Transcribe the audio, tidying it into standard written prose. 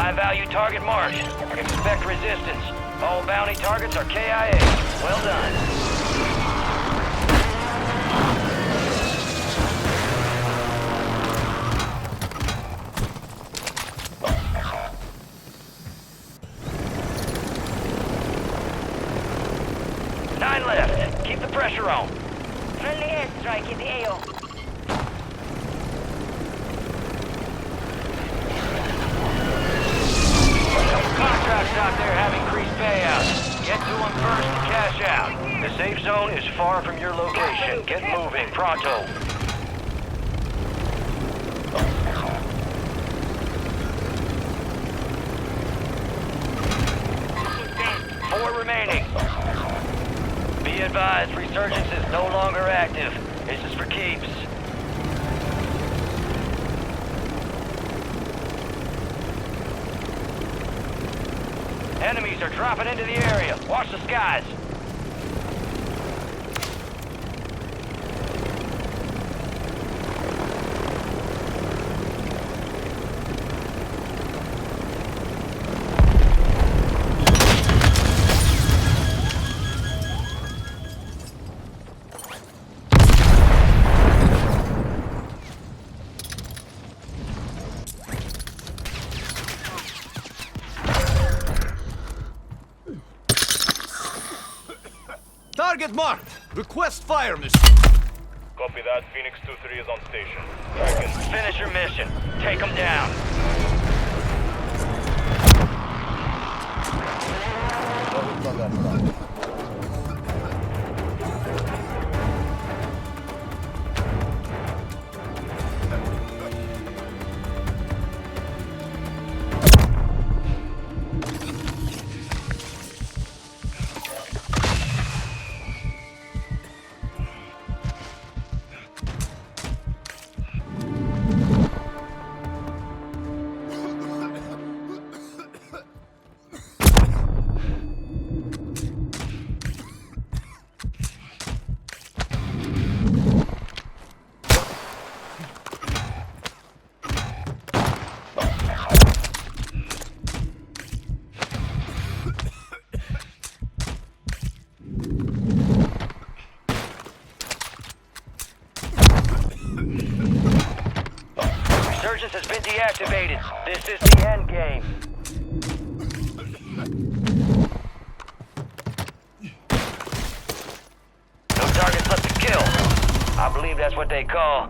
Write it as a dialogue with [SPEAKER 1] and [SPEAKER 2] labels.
[SPEAKER 1] High-value target marked. Expect resistance. All bounty targets are KIA. Well done. Nine left. Keep the pressure on.
[SPEAKER 2] Friendly airstrike in the AO.
[SPEAKER 1] Contracts out there have increased payouts. Get to them first to cash out. The safe zone is far from your location. Get moving, pronto. Four remaining. Be advised, resurgence is no longer active. This is for keeps. Enemies are dropping into the area. Watch the skies.
[SPEAKER 3] Target marked. Request fire mission.
[SPEAKER 4] Copy that. Phoenix 2-3 is on station. Tracking.
[SPEAKER 1] Finish your mission. Take them down. Resurgence has been deactivated. This is the end game. No targets left to kill. I believe that's what they call